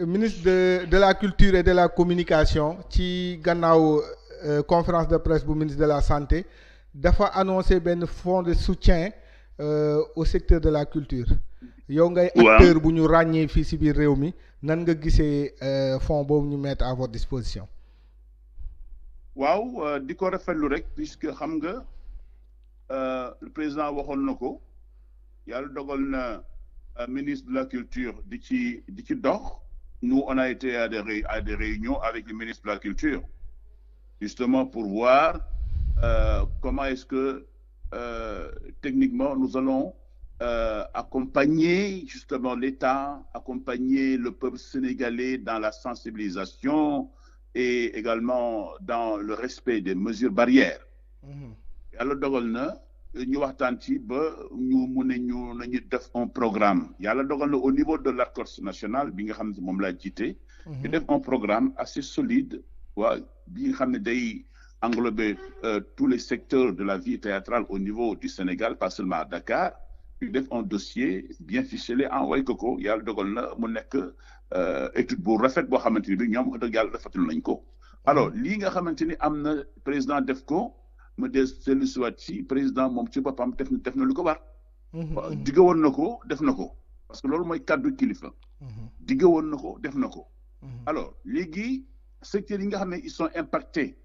Ministre de la culture et de la communication ci gannaaw conférence de presse bu ministre de la santé dafa annoncé benn fonds de soutien au secteur de la culture. yow ngay acteur bu ñu ràññee fii ci biir réew mi nan nga gisee fonds boobu ñu mettre à votre disposition. waaw di ko rafetlu rek puisque xam nga le président waxoon na ko yàlla dogal na ministre de la culture di ci dox. Nous, on a été à des réunions avec le ministre de la Culture, justement pour voir comment est-ce que techniquement nous allons accompagner justement l'État, accompagner le peuple sénégalais dans la sensibilisation et également dans le respect des mesures barrières. Yàlla dogal na ñu waxtaan ci ba ñu mun nañu def un programme yàlla dogal na au niveau de l'Arcos national bi nga xam ne moom laa jiite. ñu def un programme assez solide bi nga xam ne day englober tous les secteurs de la vie théâtrale au niveau du Sénégal pas seulement à Dakar. ñu def un dossier bien ficelé envoyé ko yàlla dogal na mu nekk étude bu rafet boo xamante ni bi ñoom wax dëgg yàlla rafetlu nañ ko. alors lii nga xamante ni am na président def ko. ma dellu si waat ci président moom ci boppam def na lu ko war. digga woon na ko def na ko parce que loolu mooy kàddu kilifa. digga woon na ko def na ko. alors léegi secteurs yi nga xam ne ils sont impactés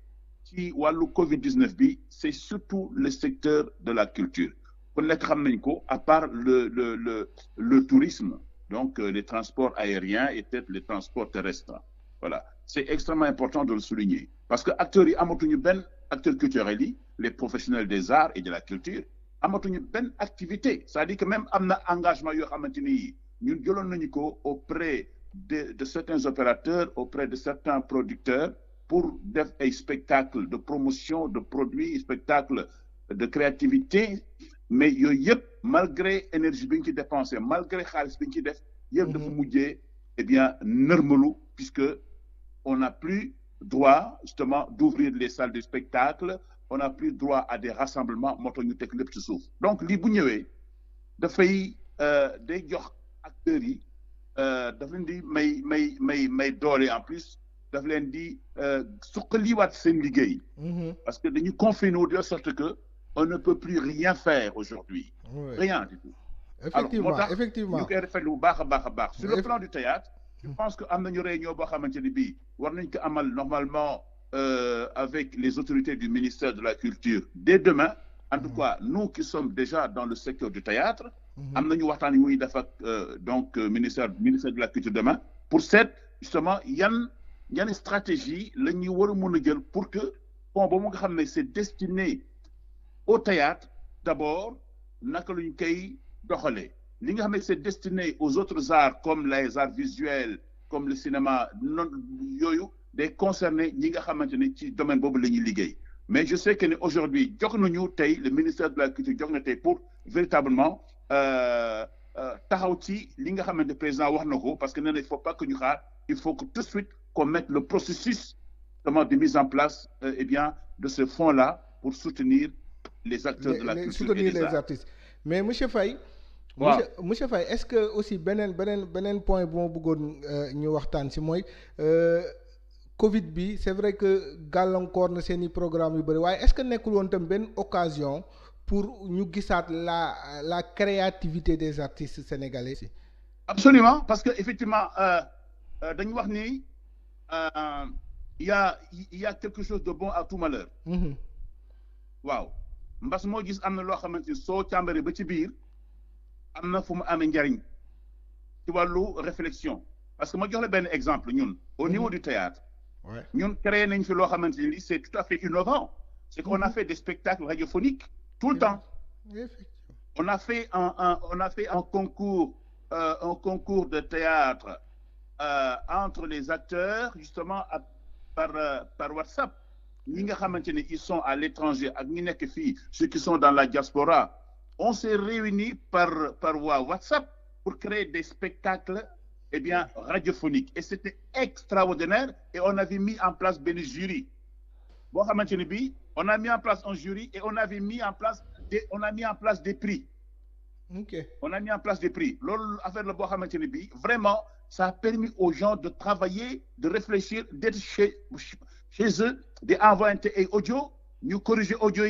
ci wàllu Covid-19 bi c'est surtout le secteur de la culture. ku nekk xam nañ ko à part le tourisme donc les transports aériens et peut-être les transports terrestres voilà c'est extrêmement important de le souligner parce que acteurs yi amatuñu benn. acteurs culturels yi les professionnels des arts et de la culture amatuñu benn activité c'est-à-dire que même am na engagement yoo xamante ni ñun jëloon nañu ko auprès de certains opérateurs auprès de certains producteurs pour def ay spectacles de promotion de produits spectacles de créativité mais yooyu yëpp malgré énergie bi ñu ci dépensé malgré xaalis bi ñu ci def yëpp dafa mujjee eh bien nërmalu puisque on n'a plus droit justement d'ouvrir les salles de spectacle on n'a plus droit à des rassemblements moo tax ñu teg lépp ci suuf donc lii bu ñëwee dafay day jox acteurs yi daf leen di may doole en plus daf leen di suqaliwaat seen liggéey parce que dañu confiner wu de sorte que on ne peut plus rien faire aujourd'hui rien du tout effectivement alors effectivement ñu koy rafetlu bu baax a baax sur le plan du théâtre je pense que am nañu réunion boo xamante ni bii war nañ ko amal normalement avec les autorités du ministère de la Culture dès demain en tout cas nous qui sommes déjà dans le secteur du théâtre am nañu waxtaan yu muy def ak donc ministère de la Culture demain pour seet justement yan stratégie la ñuy war a mën a jël pour que bon ba mu nga xam ne c'est destiné au théâtre d'abord naka la ñu koy doxalee li nga xam ne c'est destiné aux autres arts comme les arts visuels comme le cinéma non yooyu day concerner ñi nga xamante ne ci domaine boobu la ñuy liggéey mais je sais que ne aujourd'hui jox nañu tey le ministère de la Culture jox na tey pour véritablement taxaw ci li nga xamante ne président wax na ko parce que nee na il faut pas que ñu xaar il faut que tout de suite qu'on mette le processus vraiment de mise en place eh bien de ce fonds-là pour soutenir les acteurs de la culture soutenir et des les arts. artistes mais monsieur Faye waaw monsieur Faye est-ce que aussi beneen point bu ma bëggoon ñu waxtaan ci mooy Covid bi c'est vrai que gàllankoor na seeni programme yu bëri waaye est-ce que nekkul woon tam benn occasion pour ñu gisaat la créativité des artistes sénégalais. Absolument parce que effectivement dañu wax ni il y a quelque chose de bon à tout malheur. waaw mbas moo gis am na loo xamante ni soo càmbaree ba ci biir am na fu mu amee njariñ ci wàllu réflexion parce que ma jox la benn exemple ñun au niveau du théâtre ñun créé nañ fi loo xamante ni c'est tout à fait innovant c'est qu'on a fait des spectacles radiophoniques tout le temps on a fait un concours de théâtre entre les acteurs justement par WhatsApp ñi nga xamante ne ils sont à l'étranger ak ñi nekk fii ceux qui sont dans la diaspora on s'est réunis par WhatsApp pour créer des spectacles eh bien, radiophonique. Et c'était extraordinaire. Et on avait mis en place ben jury. Bon, on a mis en place un jury et on a mis en place des prix. Okay. On a mis en place des prix. Vraiment, ça a permis aux gens de travailler, de réfléchir, d'être chez eux, d'envoyer un audio, nous corriger audio.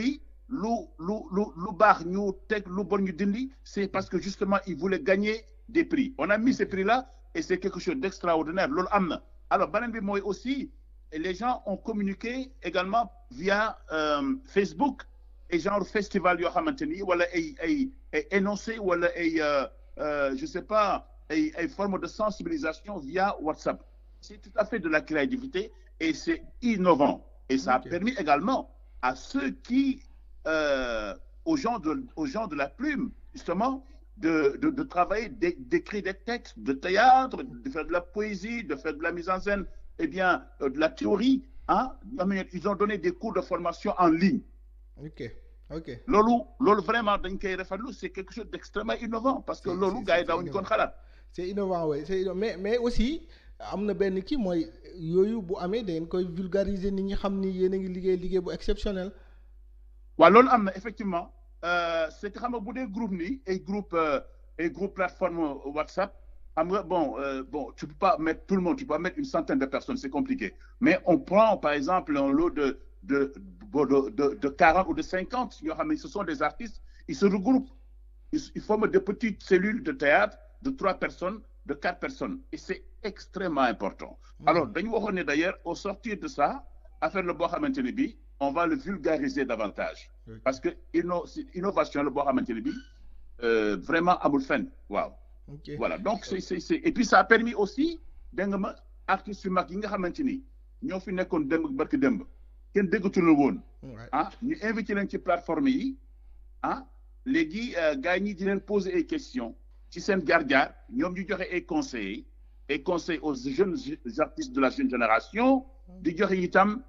C'est parce que justement, ils voulaient gagner des prix. On a mis ces prix-là et c'est quelque chose d'extraordinaire. Alors, moi aussi, les gens ont communiqué également via Facebook et genre festival yo xamanteni wala ay énoncé wala je sais pas ay forme de sensibilisation via WhatsApp. C'est tout à fait de la créativité et c'est innovant et ça a permis également à ceux qui aux gens de la plume justement de travailler, d'écrire des textes de théâtre, de faire de la poésie, de faire de la mise en scène, eh bien de la théorie, hein? Ils ont donné des cours de formation en ligne. Ok. Lolo vraiment c'est quelque chose d'extrêmement innovant parce que lolo gars yi daawuñu kon xalaat. C'est innovant, oui. Mais aussi am na benn kii mooy yooyu bu amee da ngeen koy vulgariser nit ñi xam ni yéen a ngi liggéey bu exceptionnel. waaw loolu am na effectivement c'est que xam nga bu dee groupe nii ay groupe plateforme WhatsApp xam nga bon tu peux pas mettre tout le monde, tu peux pas mettre une centaine de personnes, c'est compliqué. Mais on prend par exemple un lot de 40 ou de 50, ce sont des artistes, ils se regroupent, ils forment de petites cellules de théâtre de 3 personnes, de 4 personnes. Et c'est extrêmement important. Alors, d'ailleurs, au sortir de ça, affaire le Boha Mentelibi, on va le vulgariser davantage. Parce que innovation, le Boha Mentelibi, vraiment à bout de fin. Wow. Voilà. Donc, et puis ça a permis aussi, artistes qui ñoo fi nekkoon démb barki démb kenn déggatul woon ñu invité leen ci plateforme yi léegi gars yi di leen poser ay questions ci seen jaar-jaar ñoom ñu joxe ay conseils aux jeunes artistes de la jeune génération di joxe itam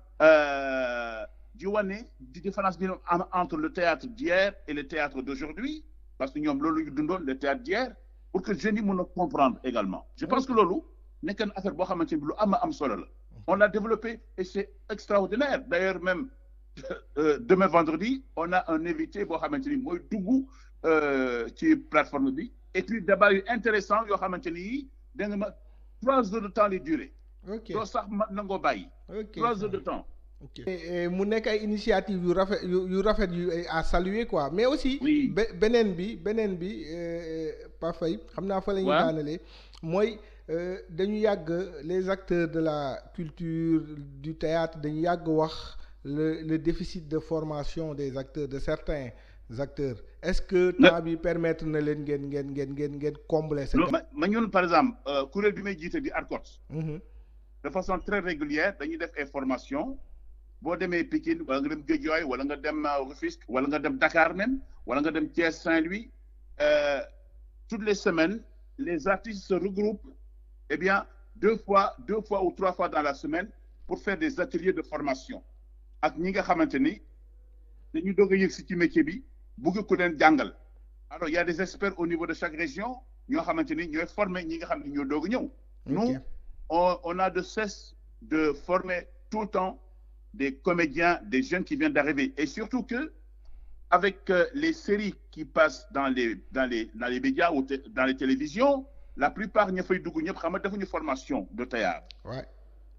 di wane di différence bi entre le théâtre d'hier et le théâtre d'aujourd'hui parce que ñoom loolu ñu dundoon le théâtre d'hier pour que jeunes yi mën a comprendre également. Je pense que loolu nekk na affaire boo xamante ni lu am solo la. On l'a développé et c'est extraordinaire. D'ailleurs, même demain vendredi, on a un invité, Moy Dougou, qui est plateforme B. Et puis, débat intéressant, 3 heures de temps les durées. Ok. 3 heures de temps. Ok. Mu nekk ay initiative yu rafet à saluer quoi. Mais aussi, oui. beneen bi Pa Faye, xam naa fa la ñuy daanalee mooy dañu yàgg les acteurs de la culture du théâtre dañu yàgg wax le déficit de formation des acteurs, de certains acteurs. Est-ce que temps bi permettre na leen ngeen combler ce gap? Ma ñun par exemple kuréel bi may jiite di ARCOT de façon très régulière dañuy def ay formation boo demee Pikine wala nga dem Guédiawaye wala nga dem Rufisque wala nga dem Dakar même wala nga dem Thiès, Saint-Louis toutes les semaines les artistes se regroupent eh bien 2 fois ou 3 fois dans la semaine pour faire des ateliers de formation ak ñi nga xamante ni dañu doog a yëg si ci métier bi bëgg ku leen jàngal. Alors il y a des experts au niveau de chaque région ñoo xamante ni ñooy former ñi nga xam ne ñoo doog a ñëw. Nous on a de cesse de former tout le temps des comédiens, des jeunes qui viennent d'arriver et surtout que avec les séries qui passent dans les médias ou dans les télévisions, la plupart ña fay dugg ñëpp xam nga defuñu formation de théâtre.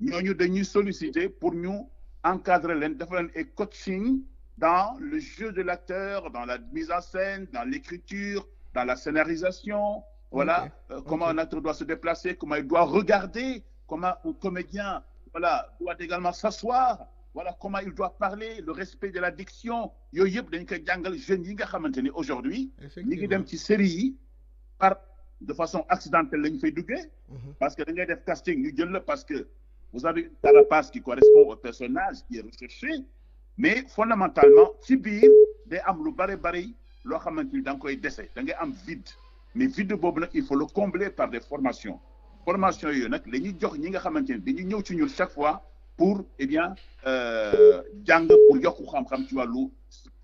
ñooñu dañuy solliciter pour ñu encadrer leen dafa leen et coaching dans le jeu de l'acteur, dans la mise en scène, dans l'écriture, dans la scénarisation. Voilà comment un acteur doit se déplacer, comment il doit regarder, comment un comédien doit également s'asseoir. Voilà comment il doit parler, le respect de la diction. Yooyu yëpp dañ koy jàngal jeunes yi nga xamante ni aujourd'hui ñi ngi dem ci série yi de façon accidentelle lañ fay duggee parce que da ngay def casting ñu jël la parce que vous avez une carapace qui correspond au personnage qui est recherché mais fondamentalement ci biir day am lu bari loo xamante ni da nga koy dese da ngay am vide mais vide boobu nag il faut le combler par des formations yooyu nag la ñuy jox ñi nga xamante ni dañuy ñëw ci ñun chaque fois pour jàng pour yokku xam-xam ci wàllu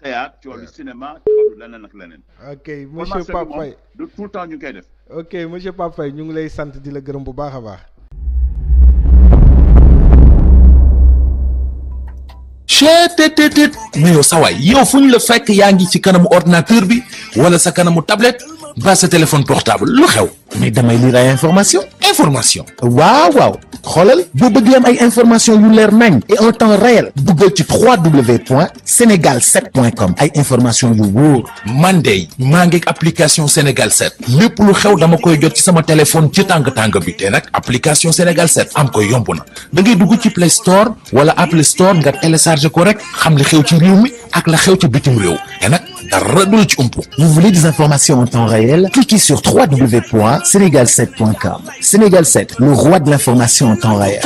théâtre ci wàllu cinéma ci wàllu leneen ak leneen. Ok monsieur Pape Faye de tout le temps ñu koy def. ok monsieur Pape Faye ñu ngi lay sant di la gërëm bu baax a baax. cheetetetet mais yow sawaay yow fu ñu la fekk yaa ngi ci kanamu ordinateur bi wala sa kanamu tablette ba sa téléphone portable lu xew mais damay lire ay information waaw xoolal boo bëgg am ay information yu leer nañ et en temps réel duggal ci www.senegal7.com ay information yu wóor man de maa ngi application Sénégal 7 lépp lu xew dama koy jot ci sama téléphone ci tàng bi te nag application Sénégal 7 am ko yomb na da ngay dugg ci Play Store wala Apple Store nga télécharger ko rek xam li xew ci réew mi ak la xew ci bitim réew te nag dara du la ci umpu. Vous voulez des informations en temps réel? Cliquez sur www.senegal7.com. Sénégal 7, le roi de l'information en temps réel.